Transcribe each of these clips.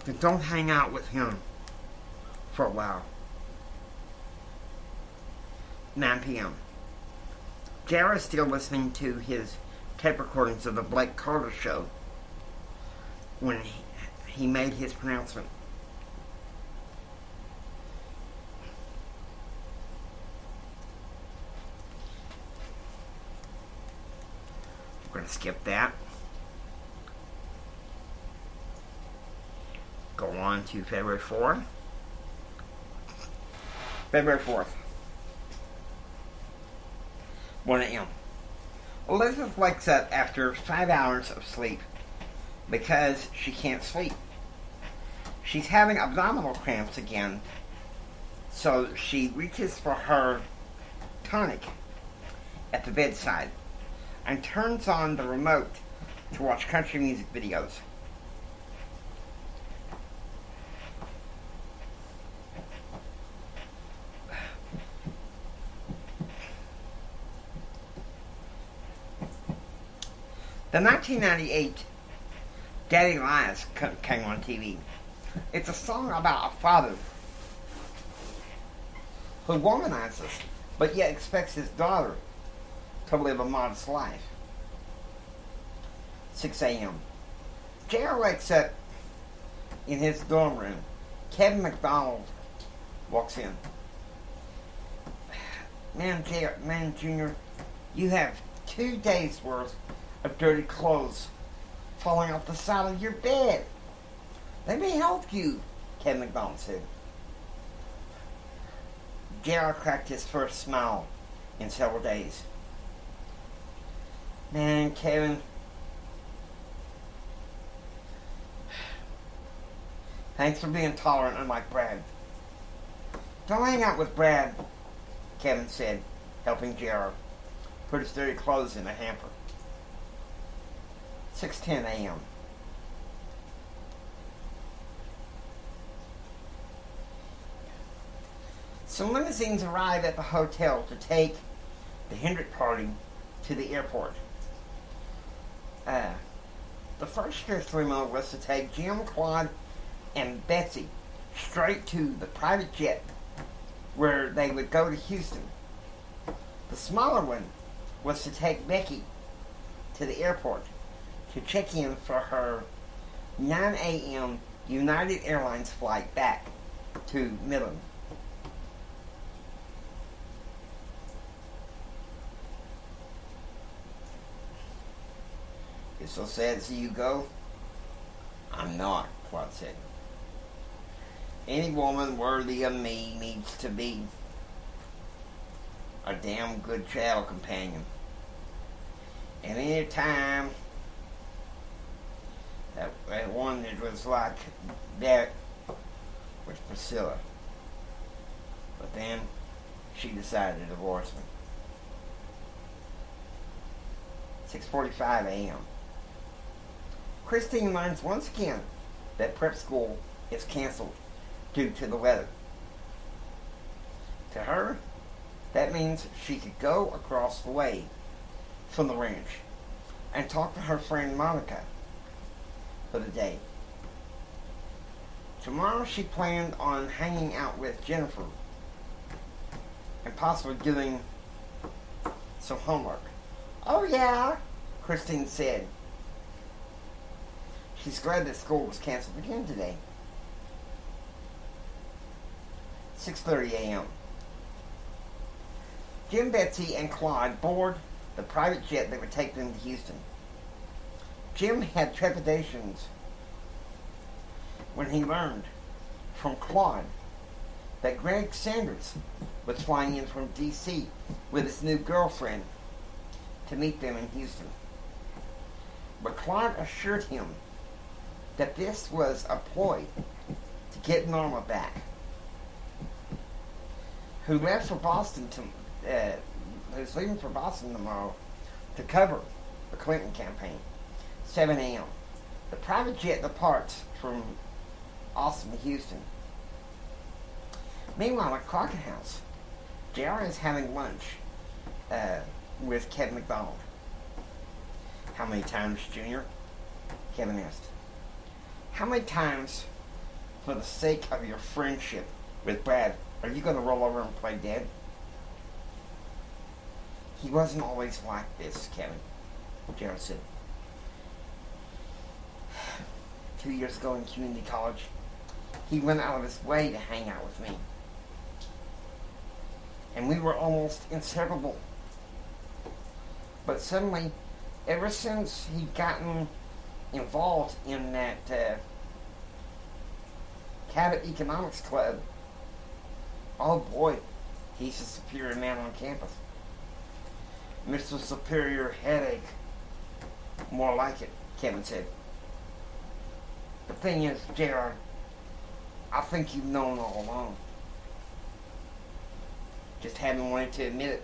then don't hang out with him for a while. 9 p.m. Jared is still listening to his tape recordings of the Blake Carter show when he made his pronouncement. We're going to skip that. Go on to February 4th. February 4th. 1 a.m. Elizabeth wakes up after 5 hours of sleep because she can't sleep. She's having abdominal cramps again, so she reaches for her tonic at the bedside and turns on the remote to watch country music videos. The 1998 Daddy Lies came on TV. It's a song about a father who womanizes, but yet expects his daughter to live a modest life. 6 a.m. J.R. wakes up in his dorm room. Kevin McDonald walks in. Man, Junior, you have 2 days worth of dirty clothes falling off the side of your bed. Let me help you, Kevin McDonald said. J.R. cracked his first smile in several days. Man, Kevin, thanks for being tolerant, unlike Brad. Don't hang out with Brad, Kevin said, helping J.R. put his dirty clothes in a hamper. 6:10 a.m. Some limousines arrive at the hotel to take the Hendrick party to the airport. The first shift limo was to take Jim, Claude, and Betsy straight to the private jet where they would go to Houston. The smaller one was to take Becky to the airport to check in for her 9 a.m. United Airlines flight back to Midland. It's so sad to see you go. I'm not, Claude said. Any woman worthy of me needs to be a damn good travel companion. And any time that one that was like that was Priscilla. But then she decided to divorce me. 6:45 a.m. Christine learns once again that prep school is canceled due to the weather. To her, that means she could go across the way from the ranch and talk to her friend Monica for the day. Tomorrow she planned on hanging out with Jennifer and possibly doing some homework. Oh yeah, Christine said. She's glad that school was canceled again today. 6:30 a.m. Jim, Betsy, and Claude board the private jet that would take them to Houston. Jim had trepidations when he learned from Claude that Greg Sanders was flying in from D.C. with his new girlfriend to meet them in Houston. But Claude assured him that this was a ploy to get Norma back, who's leaving for Boston tomorrow to cover the Clinton campaign. 7 a.m. The private jet departs from Austin to Houston. Meanwhile, at Crockett House, JR is having lunch with Kevin McDonald. How many times, Junior? Kevin asked. How many times for the sake of your friendship with Brad, are you going to roll over and play dead? He wasn't always like this, Kevin, Jared said. 2 years ago in community college, he went out of his way to hang out with me. And we were almost inseparable. But suddenly, ever since he'd gotten involved in that Cabot Economics Club, oh boy, he's a superior man on campus. Mr. Superior Headache. More like it, Kevin said. The thing is, JR, I think you've known all along. Just haven't wanted to admit it.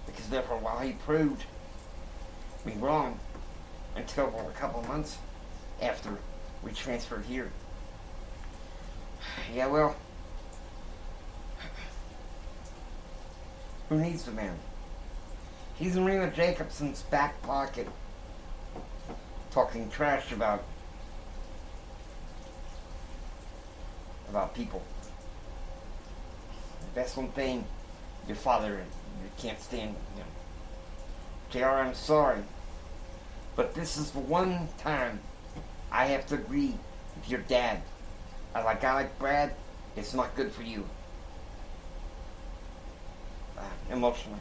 Because there for a while he proved me wrong until a couple of months after we transferred here. Yeah, well, who needs the man? He's in Rena Jacobson's back pocket, talking trash about people. That's one thing your father can't stand. JR, I'm sorry, but this is the one time I have to agree with your dad. A guy like Brad, it's not good for you. Emotionally.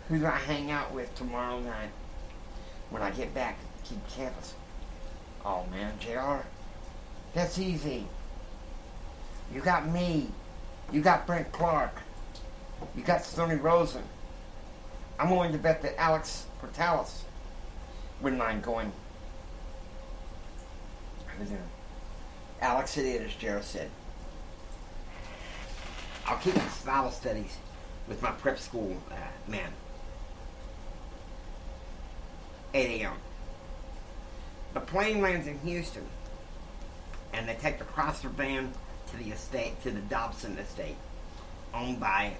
Who do I hang out with tomorrow night when I get back to Keep Campus? Oh man, JR, that's easy. You got me. You got Brent Clark. You got Stoney Rosen. I'm willing to bet that Alex Portalis wouldn't mind going. Alex, it is, Jared said. I'll keep my Bible studies with my prep school man. 8 a.m. The plane lands in Houston, and they take the Chrysler van to the estate, to the Dobson estate, owned by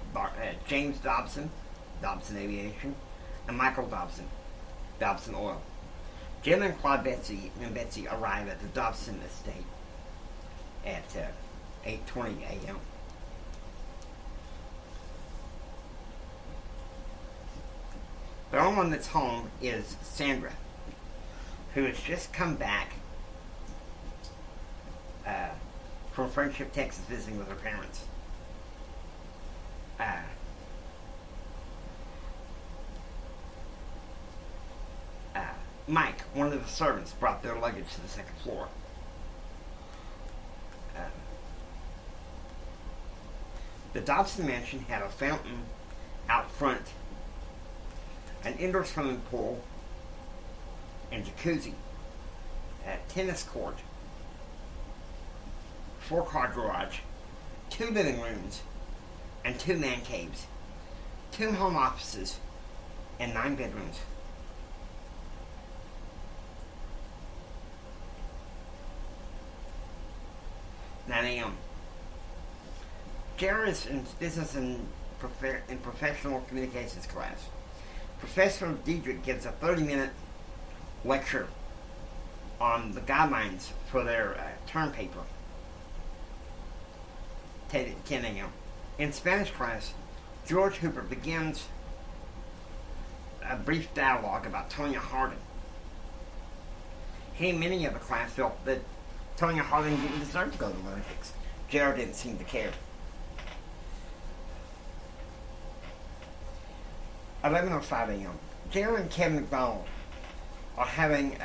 James Dobson, Dobson Aviation, and Michael Dobson, Dobson Oil. Jim and Claude and Betsy arrive at the Dobson estate at 8:20 a.m. The only one that's home is Sandra, who has just come back from Friendship, Texas, visiting with her parents. Mike, one of the servants, brought their luggage to the second floor. The Dobson mansion had a fountain out front, an indoor swimming pool, and jacuzzi, a tennis court, 4-car garage, 2 living rooms, and 2 man caves, 2 home offices, and 9 bedrooms. 9 a.m. Jared is in business and professional communications class. Professor Diedrich gives a 30-minute lecture on the guidelines for their term paper. 10 a.m. In Spanish class, George Hooper begins a brief dialogue about Tonya Harding. He and many of the class felt that Tonya Harding didn't deserve to go to the Olympics. Jared didn't seem to care. 11:05 a.m. Jared and Kevin McDonald are having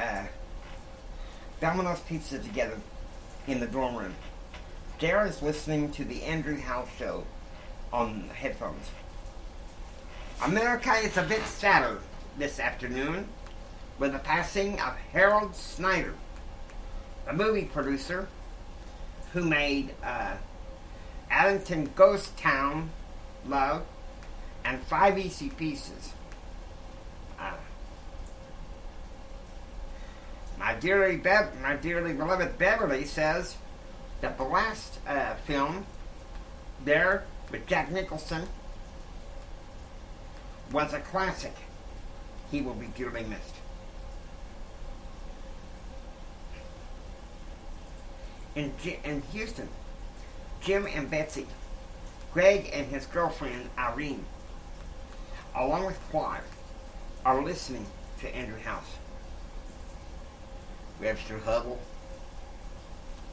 Domino's pizza together in the dorm room. Jared is listening to the Andrew House show on headphones. America is a bit sadder this afternoon with the passing of Harold Snyder, the movie producer who made Addington Ghost Town, Love, and 5 Easy Pieces. My dearly beloved Beverly says that the last film there with Jack Nicholson was a classic. He will be dearly missed. In Houston, Jim and Betsy, Greg and his girlfriend Irene, along with Quad, are listening to Andrew House. Webster Hubble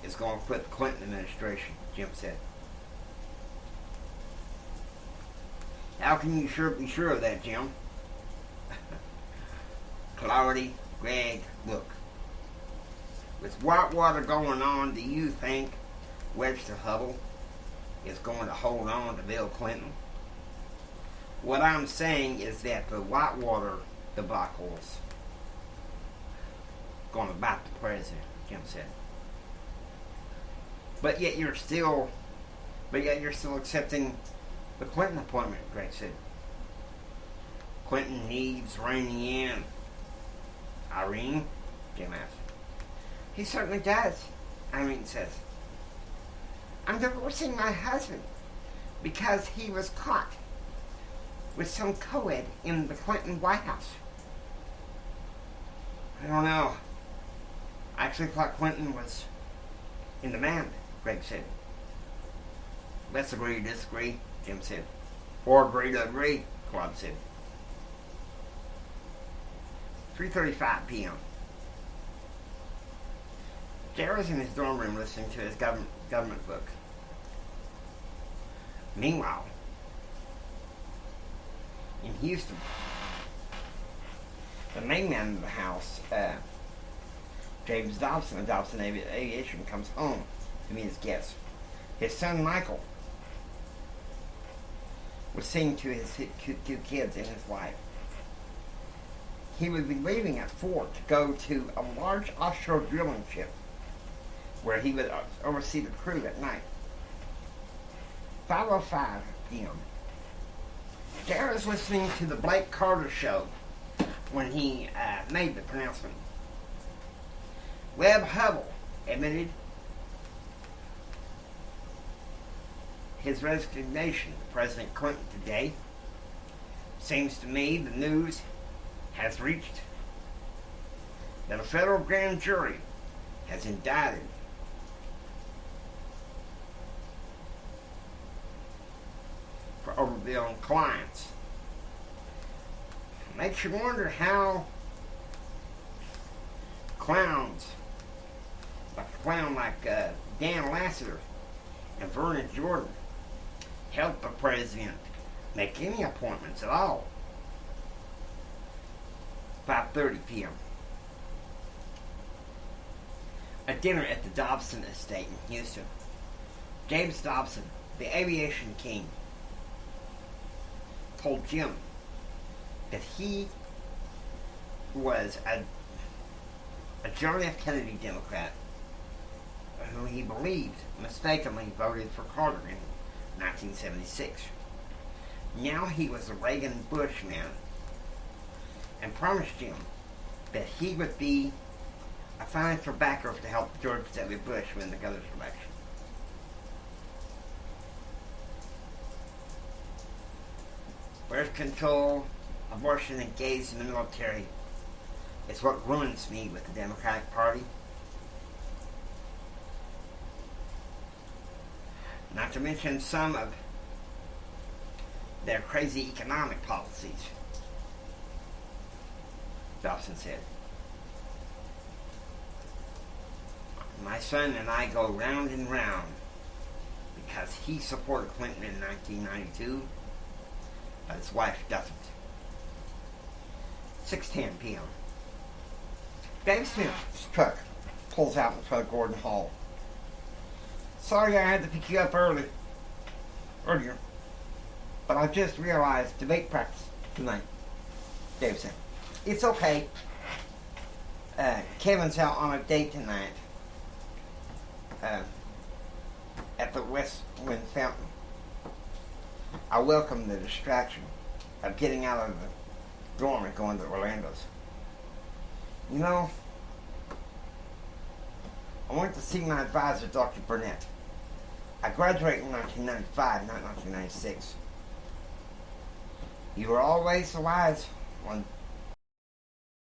is going to quit the Clinton administration, Jim said. How can you be sure of that, Jim? Clarity, Greg, look. With Whitewater going on, do you think Webster Hubble is going to hold on to Bill Clinton? What I'm saying is that the Whitewater debacle's going to bite the president, Jim said. But yet you're still accepting the Clinton appointment, Greg said. Clinton needs reining in. Irene? Jim asked. He certainly does, Irene says. I'm divorcing my husband because he was caught with some co-ed in the Clinton White House. I don't know. I actually thought Clinton was in demand, Greg said. Let's agree to disagree, Jim said. Or agree to agree, Claude said. 3:35 p.m. Jared's in his dorm room listening to his government book. Meanwhile, in Houston, the main man of the house, James Dobson of Dobson Aviation, comes home to meet his guests. His son Michael was seeing to his two kids and his wife. He would be leaving at 4 to go to a large offshore drilling ship where he would oversee the crew at night. 5:05 p.m. Jared was listening to the Blake Carter show when he made the pronouncement. Webb Hubble admitted his resignation to President Clinton today. Seems to me the news has reached that a federal grand jury has indicted for overbilling clients. Makes you wonder how clowns, like a clown like Dan Lassiter and Vernon Jordan, help the president make any appointments at all. 5:30 p.m. A dinner at the Dobson estate in Houston. James Dobson, the aviation king, told Jim that he was a John F. Kennedy Democrat who he believed mistakenly voted for Carter in 1976. Now he was a Reagan-Bush man and promised Jim that he would be a financial backer to help George W. Bush win the governor's election. Birth control, abortion, and gays in the military is what ruins me with the Democratic Party. Not to mention some of their crazy economic policies, Dobson said. My son and I go round and round because he supported Clinton in 1992, but his wife doesn't. 6:10 p.m. Dave Smith's truck pulls out in front of Gordon Hall. Sorry I had to pick you up earlier, but I just realized debate practice tonight, Dave said. It's okay. Kevin's out on a date tonight at the Westwind Fountain. I welcome the distraction of getting out of the dorm and going to Orlando's. You know, I went to see my advisor, Dr. Burnett. I graduated in 1995, not 1996. You were always the wise one,